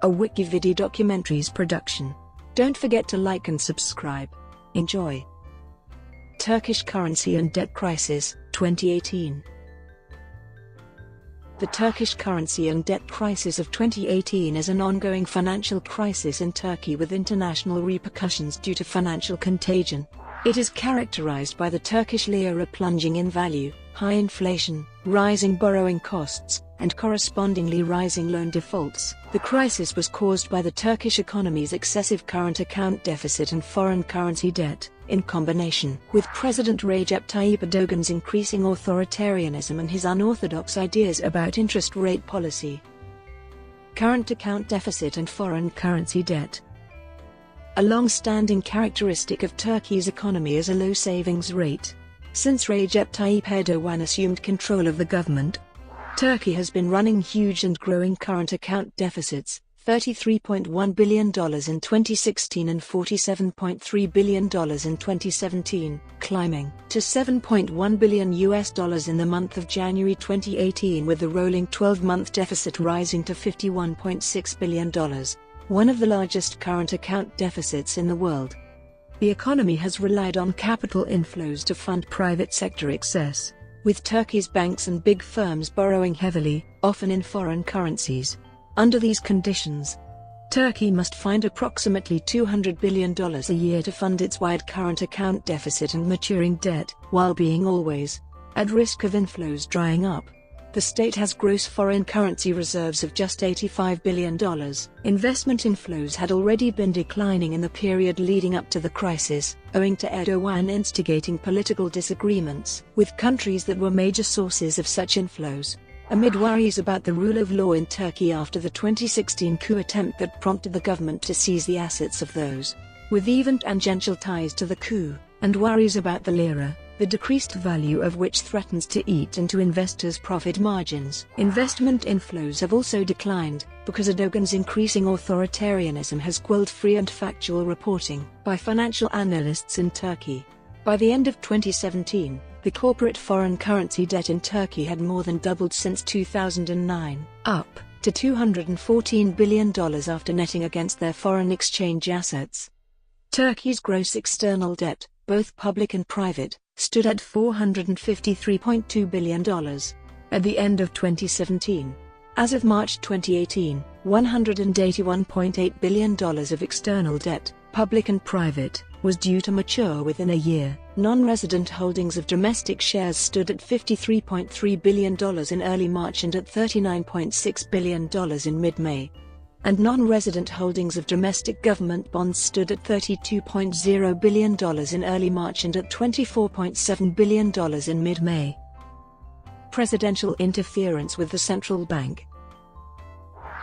a WikiVidi Documentaries production. Don't forget to like and subscribe. Enjoy. Turkish currency and debt crisis, 2018. The Turkish currency and debt crisis of 2018 is an ongoing financial crisis in Turkey with international repercussions due to financial contagion. It is characterized by the Turkish lira plunging in value, high inflation, rising borrowing costs, and correspondingly rising loan defaults. The crisis was caused by the Turkish economy's excessive current account deficit and foreign currency debt, in combination with President Recep Tayyip Erdoğan's increasing authoritarianism and his unorthodox ideas about interest rate policy. Current account deficit and foreign currency debt. A long-standing characteristic of Turkey's economy is a low savings rate. Since Recep Tayyip Erdoğan assumed control of the government, Turkey has been running huge and growing current account deficits, $33.1 billion in 2016 and $47.3 billion in 2017, climbing to $7.1 billion in the month of January 2018, with the rolling 12-month deficit rising to $51.6 billion, one of the largest current account deficits in the world. The economy has relied on capital inflows to fund private sector excess, with Turkey's banks and big firms borrowing heavily, often in foreign currencies. Under these conditions, Turkey must find approximately $200 billion a year to fund its wide current account deficit and maturing debt, while being always at risk of inflows drying up. The state has gross foreign currency reserves of just $85 billion. Investment inflows had already been declining in the period leading up to the crisis, owing to Erdoğan instigating political disagreements with countries that were major sources of such inflows, amid worries about the rule of law in Turkey after the 2016 coup attempt that prompted the government to seize the assets of those with even tangential ties to the coup, and worries about the lira, the decreased value of which threatens to eat into investors' profit margins. Investment inflows have also declined, because Erdoğan's increasing authoritarianism has quelled free and factual reporting by financial analysts in Turkey. By the end of 2017, the corporate foreign currency debt in Turkey had more than doubled since 2009, up to $214 billion after netting against their foreign exchange assets. Turkey's gross external debt, both public and private, stood at $453.2 billion at the end of 2017. As of March 2018, $181.8 billion of external debt, public and private, was due to mature within a year. Non-resident holdings of domestic shares stood at $53.3 billion in early March and at $39.6 billion in mid-May. And non-resident holdings of domestic government bonds stood at $32.0 billion in early March and at $24.7 billion in mid-May. Presidential interference with the central bank.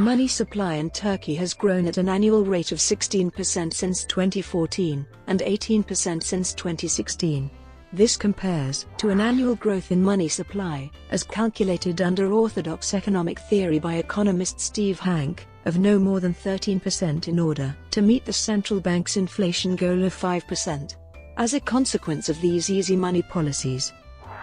Money supply in Turkey has grown at an annual rate of 16% since 2014, and 18% since 2016. This compares to an annual growth in money supply, as calculated under orthodox economic theory by economist Steve Hanke, of no more than 13% in order to meet the central bank's inflation goal of 5%. As a consequence of these easy money policies,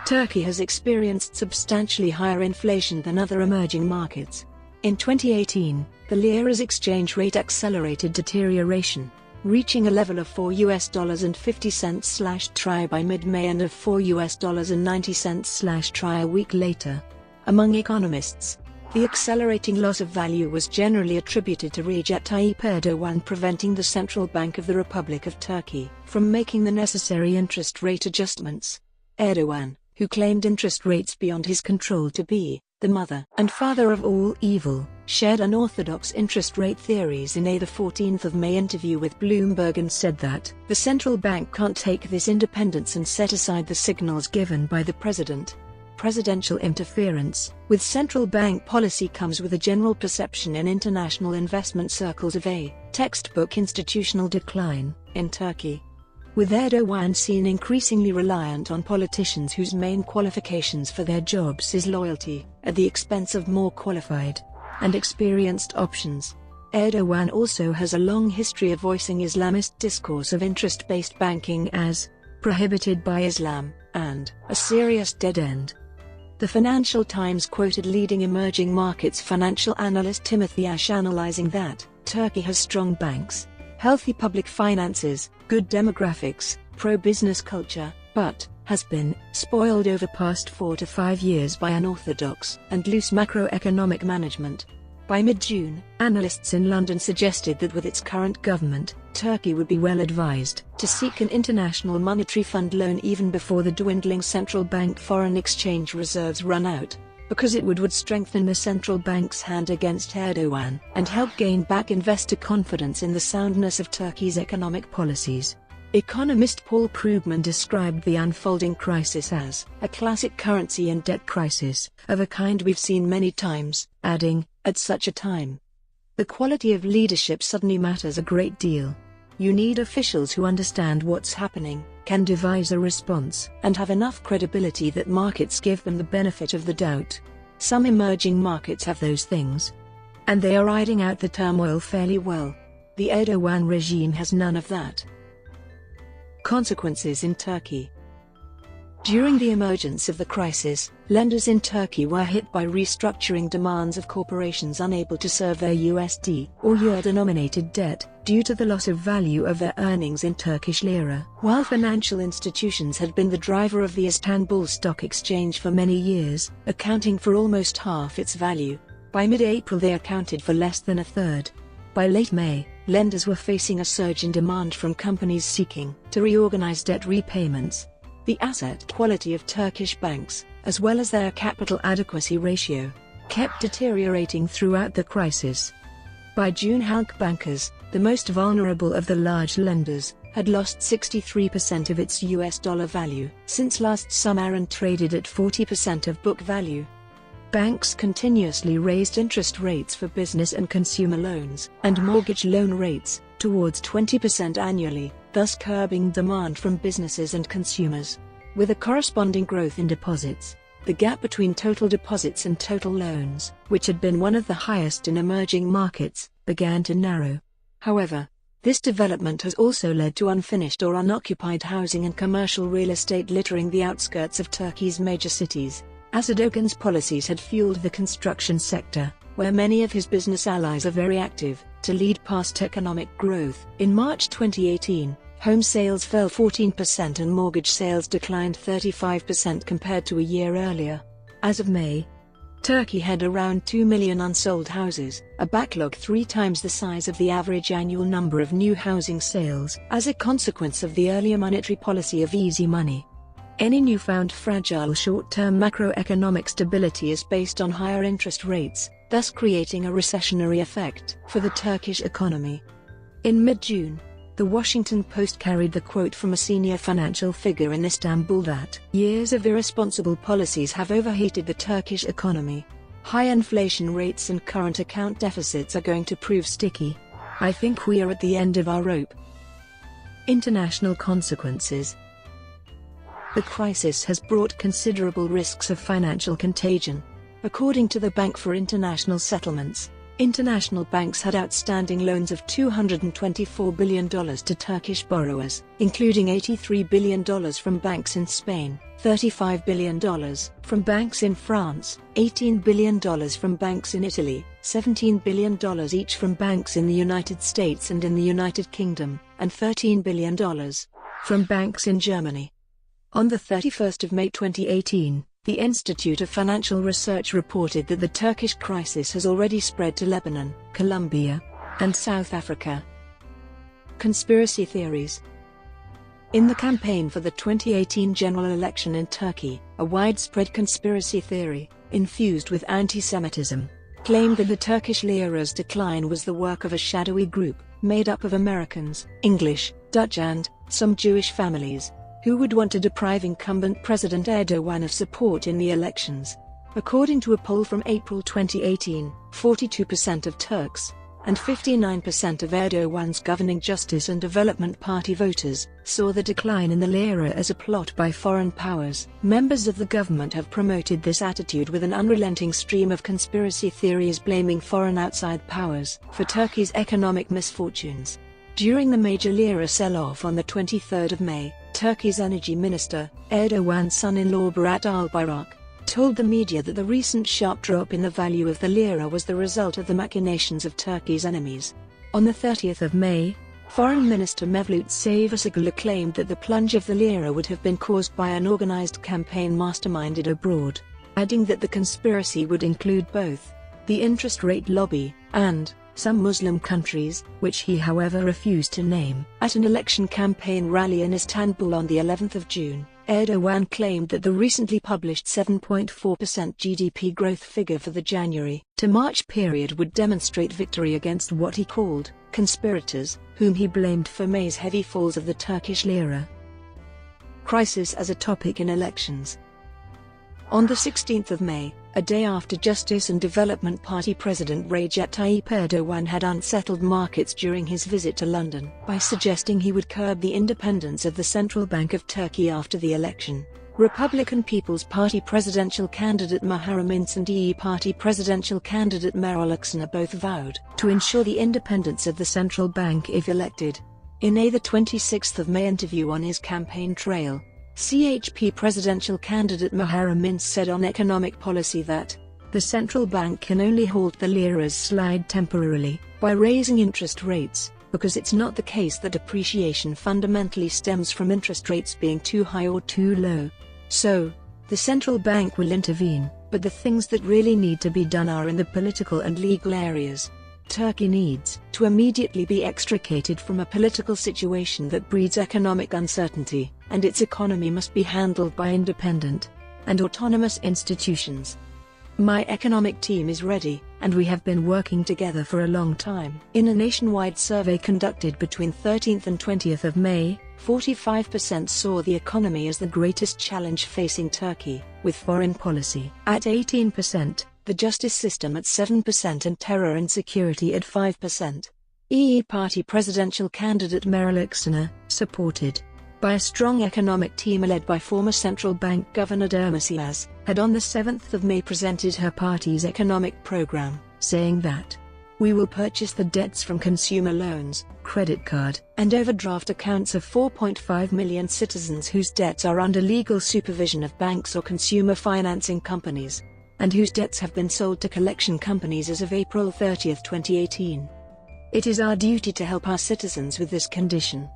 Turkey has experienced substantially higher inflation than other emerging markets. In 2018, the lira's exchange rate accelerated deterioration, reaching a level of $4.50/TRY by mid-May and of $4.90/TRY a week later. Among economists, the accelerating loss of value was generally attributed to Recep Tayyip Erdoğan preventing the Central Bank of the Republic of Turkey from making the necessary interest rate adjustments. Erdoğan, who claimed interest rates beyond his control to be the mother and father of all evil, shared unorthodox interest rate theories in a 14th of May interview with Bloomberg and said that the central bank can't take this independence and set aside the signals given by the president. Presidential interference with central bank policy comes with a general perception in international investment circles of a textbook institutional decline in Turkey, with Erdoğan seen increasingly reliant on politicians whose main qualifications for their jobs is loyalty, at the expense of more qualified and experienced options. Erdoğan also has a long history of voicing Islamist discourse of interest-based banking as prohibited by Islam and a serious dead end. The Financial Times quoted leading emerging markets financial analyst Timothy Ash analyzing that Turkey has strong banks, healthy public finances, good demographics, pro-business culture, but has been spoiled over past 4 to 5 years by unorthodox and loose macroeconomic management. By mid-June, analysts in London suggested that with its current government, Turkey would be well advised to seek an International Monetary Fund loan even before the dwindling central bank foreign exchange reserves run out, because it would strengthen the central bank's hand against Erdoğan and help gain back investor confidence in the soundness of Turkey's economic policies. Economist Paul Krugman described the unfolding crisis as a classic currency and debt crisis, of a kind we've seen many times, adding, at such a time, the quality of leadership suddenly matters a great deal. You need officials who understand what's happening, can devise a response, and have enough credibility that markets give them the benefit of the doubt. Some emerging markets have those things, and they are riding out the turmoil fairly well. The Erdoğan regime has none of that. Consequences in Turkey. During the emergence of the crisis, lenders in Turkey were hit by restructuring demands of corporations unable to serve their USD or euro-denominated debt due to the loss of value of their earnings in Turkish lira. While financial institutions had been the driver of the Istanbul Stock Exchange for many years, accounting for almost half its value, by mid-April they accounted for less than a third. By late May, lenders were facing a surge in demand from companies seeking to reorganize debt repayments. The asset quality of Turkish banks, as well as their capital adequacy ratio, kept deteriorating throughout the crisis. By June, Halk bankers, the most vulnerable of the large lenders, had lost 63% of its US dollar value since last summer and traded at 40% of book value. Banks continuously raised interest rates for business and consumer loans and mortgage loan rates towards 20% annually, thus curbing demand from businesses and consumers. With a corresponding growth in deposits, the gap between total deposits and total loans, which had been one of the highest in emerging markets, began to narrow. However, this development has also led to unfinished or unoccupied housing and commercial real estate littering the outskirts of Turkey's major cities. Erdoğan's policies had fueled the construction sector, where many of his business allies are very active, to lead past economic growth. In March 2018, home sales fell 14% and mortgage sales declined 35% compared to a year earlier. As of May, Turkey had around 2 million unsold houses, a backlog 3 times the size of the average annual number of new housing sales, as a consequence of the earlier monetary policy of easy money. Any newfound fragile short-term macroeconomic stability is based on higher interest rates, thus creating a recessionary effect for the Turkish economy. In mid-June, The Washington Post carried the quote from a senior financial figure in Istanbul that years of irresponsible policies have overheated the Turkish economy. High inflation rates and current account deficits are going to prove sticky. I think we are at the end of our rope. International consequences. The crisis has brought considerable risks of financial contagion. According to the Bank for International Settlements, international banks had outstanding loans of $224 billion to Turkish borrowers, including $83 billion from banks in Spain, $35 billion from banks in France, $18 billion from banks in Italy, $17 billion each from banks in the United States and in the United Kingdom, and $13 billion from banks in Germany. On the 31st of May 2018, the Institute of Financial Research reported that the Turkish crisis has already spread to Lebanon, Colombia, and South Africa. Conspiracy theories. In the campaign for the 2018 general election in Turkey, a widespread conspiracy theory, infused with anti-Semitism, claimed that the Turkish lira's decline was the work of a shadowy group, made up of Americans, English, Dutch and some Jewish families, who would want to deprive incumbent President Erdoğan of support in the elections. According to a poll from April 2018, 42% of Turks, and 59% of Erdoğan's governing Justice and Development Party voters, saw the decline in the lira as a plot by foreign powers. Members of the government have promoted this attitude with an unrelenting stream of conspiracy theories blaming foreign outside powers for Turkey's economic misfortunes. During the major lira sell-off on the 23rd of May, Turkey's energy minister, Erdoğan's son-in-law Berat Albayrak, told the media that the recent sharp drop in the value of the lira was the result of the machinations of Turkey's enemies. On the 30th of May, Foreign Minister Mevlut Cavusoglu claimed that the plunge of the lira would have been caused by an organized campaign masterminded abroad, adding that the conspiracy would include both the interest rate lobby and some Muslim countries, which he however refused to name. At an election campaign rally in Istanbul on the 11th of June, Erdoğan claimed that the recently published 7.4% GDP growth figure for the January to March period would demonstrate victory against what he called conspirators, whom he blamed for May's heavy falls of the Turkish lira. Crisis as a topic in elections. On the 16th of May, a day after Justice and Development Party President Recep Tayyip Erdoğan had unsettled markets during his visit to London by suggesting he would curb the independence of the Central Bank of Turkey after the election, Republican People's Party presidential candidate Muharrem İnce and EE Party presidential candidate Meral Akşener both vowed to ensure the independence of the central bank if elected. In a 26th of May interview on his campaign trail, CHP presidential candidate Muharrem İnce said on economic policy that the central bank can only halt the lira's slide temporarily by raising interest rates, because it's not the case that appreciation fundamentally stems from interest rates being too high or too low. So, the central bank will intervene, but the things that really need to be done are in the political and legal areas. Turkey needs to immediately be extricated from a political situation that breeds economic uncertainty, and its economy must be handled by independent and autonomous institutions. My economic team is ready, and we have been working together for a long time. In a nationwide survey conducted between 13th and 20th of May, 45% saw the economy as the greatest challenge facing Turkey, with foreign policy at 18%, the justice system at 7% and terror and security at 5%. EE Party presidential candidate Meral Akşener, supported by a strong economic team led by former central bank governor Demirtas, had on the 7th of May presented her party's economic program, saying that we will purchase the debts from consumer loans, credit card, and overdraft accounts of 4.5 million citizens whose debts are under legal supervision of banks or consumer financing companies, and whose debts have been sold to collection companies as of April 30, 2018. It is our duty to help our citizens with this condition,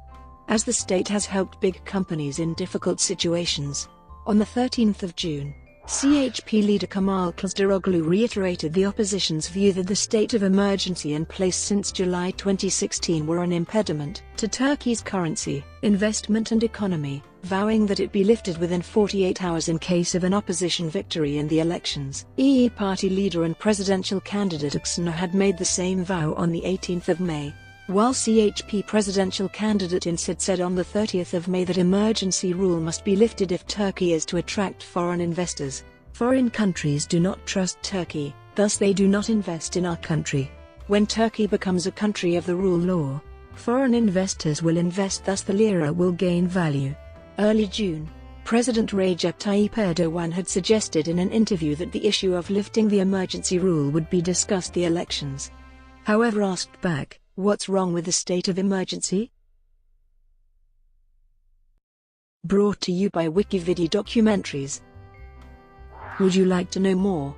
as the state has helped big companies in difficult situations. On the 13th of June, CHP leader Kemal Kılıçdaroğlu reiterated the opposition's view that the state of emergency in place since July 2016 were an impediment to Turkey's currency, investment and economy, vowing that it be lifted within 48 hours in case of an opposition victory in the elections. EE Party leader and presidential candidate Akşener had made the same vow on the 18th of May, while CHP presidential candidate İnce said on the 30th of May that emergency rule must be lifted if Turkey is to attract foreign investors. Foreign countries do not trust Turkey, thus they do not invest in our country. When Turkey becomes a country of the rule law, foreign investors will invest, thus the lira will gain value. Early June, President Recep Tayyip Erdoğan had suggested in an interview that the issue of lifting the emergency rule would be discussed the elections. However, asked back, "What's wrong with the state of emergency?" Brought to you by WikiVidi Documentaries. Would you like to know more?